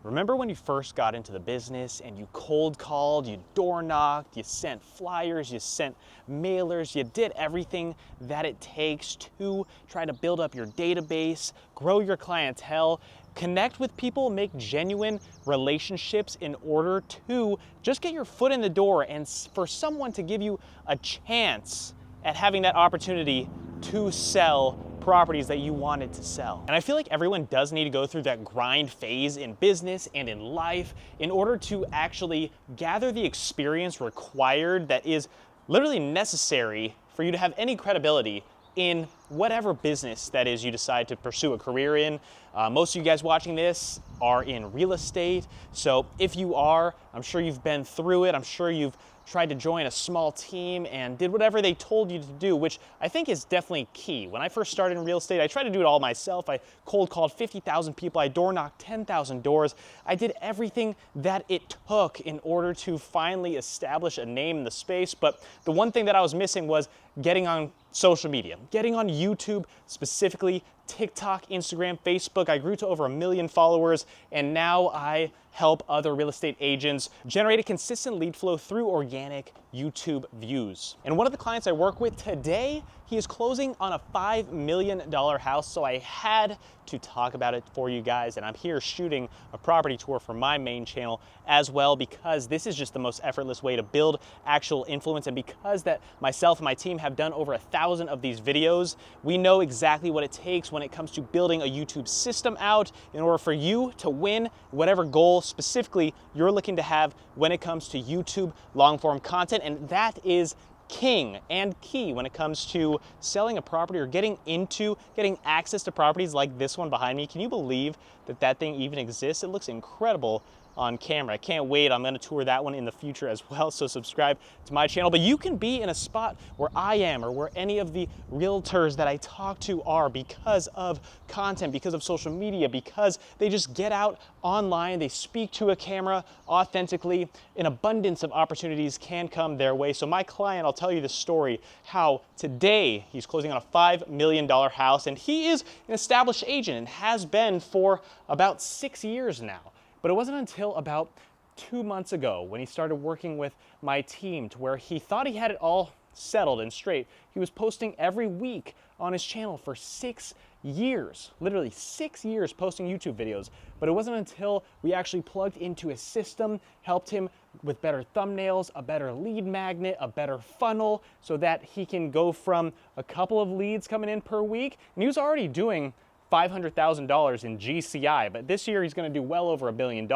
Remember when you first got into the business and you cold called, you door knocked, you sent flyers, you sent mailers, you did everything that it takes to try to build up your database, grow your clientele, connect with people, make genuine relationships in order to just get your foot in the door and for someone to give you a chance at having that opportunity to sell properties that you wanted to sell. And I feel like everyone does need to go through that grind phase in business and in life in order to actually gather the experience required that is literally necessary for you to have any credibility in whatever business that is you decide to pursue a career in. Most of you guys watching this are in real estate. So if you are, I'm sure you've been through it. I'm sure you've tried to join a small team and did whatever they told you to do, which I think is definitely key. When I first started in real estate, I tried to do it all myself. I cold called 50,000 people. I door knocked 10,000 doors. I did everything that it took in order to finally establish a name in the space. But the one thing that I was missing was getting on social media, getting on YouTube, specifically TikTok, Instagram, Facebook. I grew to over 1 million followers, and now I help other real estate agents generate a consistent lead flow through organic YouTube views. And one of the clients I work with today, he is closing on a $5 million house, so I had to talk about it for you guys, and I'm here shooting a property tour for my main channel as well, because this is just the most effortless way to build actual influence, and because that myself and my team have done over 1,000 of these videos, we know exactly what it takes when it comes to building a YouTube system out in order for you to win whatever goal specifically you're looking to have when it comes to YouTube long-form content. And that is king and key when it comes to selling a property or getting access to properties like this one behind me. Can you believe that that thing even exists? It looks incredible on camera. I can't wait. I'm going to tour that one in the future as well, so subscribe to my channel. But you can be in a spot where I am or where any of the realtors that I talk to are because of content, because of social media, because they just get out online, they speak to a camera authentically. An abundance of opportunities can come their way. So my client, I'll tell you the story, how today he's closing on a $5 million house, and he is an established agent and has been for about 6 years now. But it wasn't until about 2 months ago when he started working with my team to where he thought he had it all settled and straight. He was posting every week on his channel for 6 years, literally 6 years posting YouTube videos. But it wasn't until we actually plugged into his system, helped him with better thumbnails, a better lead magnet, a better funnel, so that he can go from a couple of leads coming in per week. And he was already doing $500,000 in GCI, but this year he's going to do well over $1 billion,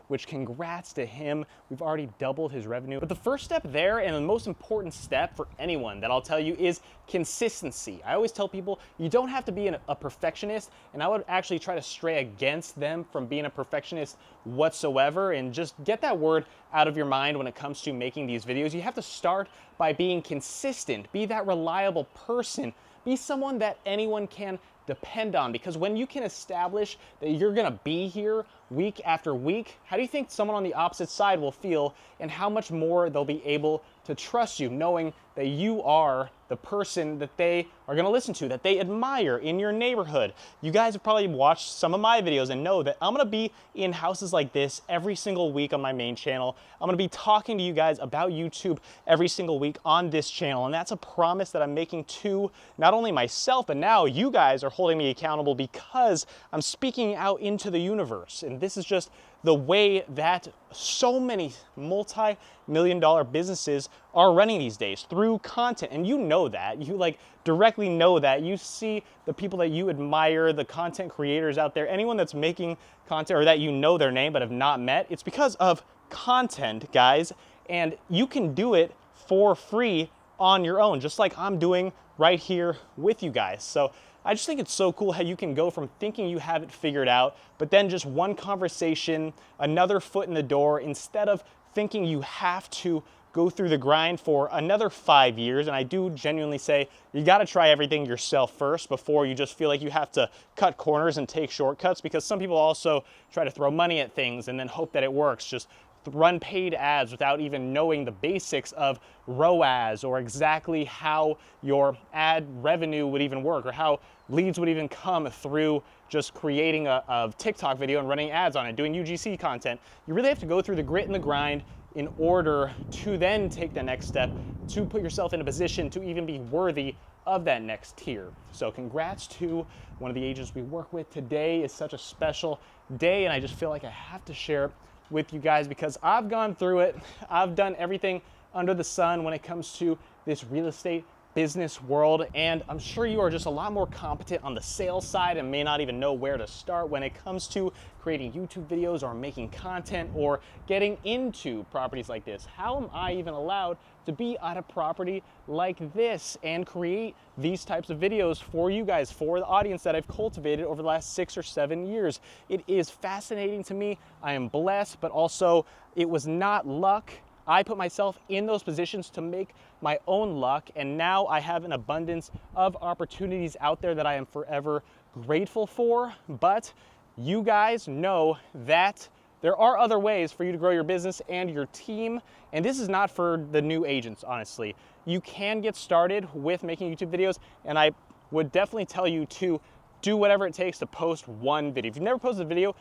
which congrats to him. We've already doubled his revenue. But the first step there, and the most important step for anyone that I'll tell you, is consistency. I always tell people you don't have to be a perfectionist, and I would actually try to stray against them from being a perfectionist whatsoever, and just get that word out of your mind when it comes to making these videos. You have to start by being consistent, be that reliable person, be someone that anyone can depend on, because when you can establish that you're gonna be here week after week, how do you think someone on the opposite side will feel, and how much more they'll be able to trust you, knowing that you are the person that they are going to listen to, that they admire in your neighborhood. You guys have probably watched some of my videos and know that I'm going to be in houses like this every single week on my main channel. I'm going to be talking to you guys about YouTube every single week on this channel, and that's a promise that I'm making to not only myself, but now you guys are holding me accountable, because I'm speaking out into the universe. And this is just the way that so many multi-million-dollar businesses are running these days, through content. And you know that. You directly know that. You see the people that you admire, the content creators out there, anyone that's making content or that you know their name but have not met. It's because of content, guys. And you can do it for free on your own, just like I'm doing right here with you guys. So I just think it's so cool how you can go from thinking you have it figured out, but then just one conversation, another foot in the door, instead of thinking you have to go through the grind for another 5 years. And I do genuinely say you got to try everything yourself first before you just feel like you have to cut corners and take shortcuts, because some people also try to throw money at things and then hope that it works. Just run paid ads without even knowing the basics of ROAS, or exactly how your ad revenue would even work, or how leads would even come through just creating a TikTok video and running ads on it, doing UGC content. You really have to go through the grit and the grind in order to then take the next step to put yourself in a position to even be worthy of that next tier. So congrats to one of the agents we work with. Today is such a special day, and I just feel like I have to share it with you guys because I've gone through it. I've done everything under the sun when it comes to this real estate business world, and I'm sure you are just a lot more competent on the sales side and may not even know where to start when it comes to creating YouTube videos or making content or getting into properties like this. How am I even allowed to be at a property like this and create these types of videos for you guys, for the audience that I've cultivated over the last 6 or 7 years? It is fascinating to me. I am blessed, but also it was not luck. I put myself in those positions to make my own luck, and now I have an abundance of opportunities out there that I am forever grateful for. But you guys know that there are other ways for you to grow your business and your team, and this is not for the new agents, honestly. You can get started with making YouTube videos, and I would definitely tell you to do whatever it takes to post one video. If you've never posted a video,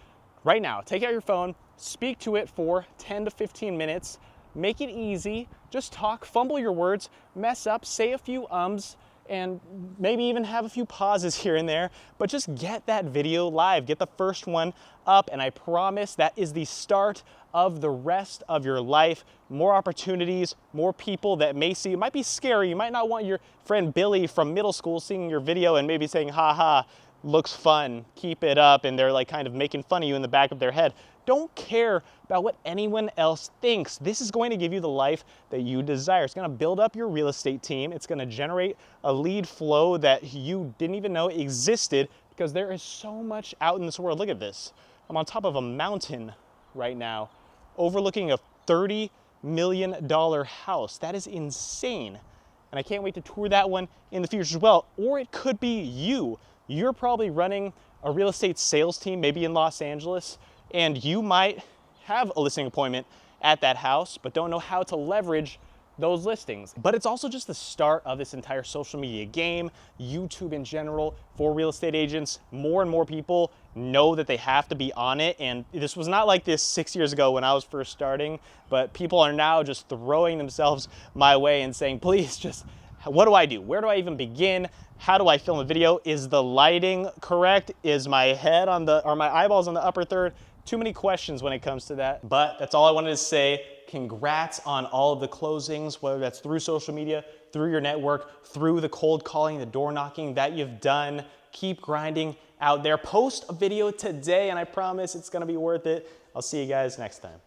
right now, take out your phone, speak to it for 10 to 15 minutes, make it easy, just talk, fumble your words, mess up, say a few ums, and maybe even have a few pauses here and there, but just get that video live, get the first one up, and I promise that is the start of the rest of your life. More opportunities, more people that may see, it might be scary, you might not want your friend Billy from middle school seeing your video and maybe saying, haha, looks fun, keep it up, and they're like kind of making fun of you in the back of their head. Don't care about what anyone else thinks. This is going to give you the life that you desire. It's going to build up your real estate team. It's going to generate a lead flow that you didn't even know existed because there is so much out in this world. Look at this. I'm on top of a mountain right now, overlooking a $30 million house. That is insane. And I can't wait to tour that one in the future as well. Or it could be you. You're probably running a real estate sales team, maybe in Los Angeles, and you might have a listing appointment at that house, but don't know how to leverage those listings. But it's also just the start of this entire social media game, YouTube in general, for real estate agents. More and more people know that they have to be on it, and this was not like this 6 years ago when I was first starting, but people are now just throwing themselves my way and saying, please just, what do I do? Where do I even begin? How do I film a video? Is the lighting correct? Is my head on the, are my eyeballs on the upper third? Too many questions when it comes to that. But that's all I wanted to say. Congrats on all of the closings, whether that's through social media, through your network, through the cold calling, the door knocking that you've done. Keep grinding out there. Post a video today, and I promise it's gonna be worth it. I'll see you guys next time.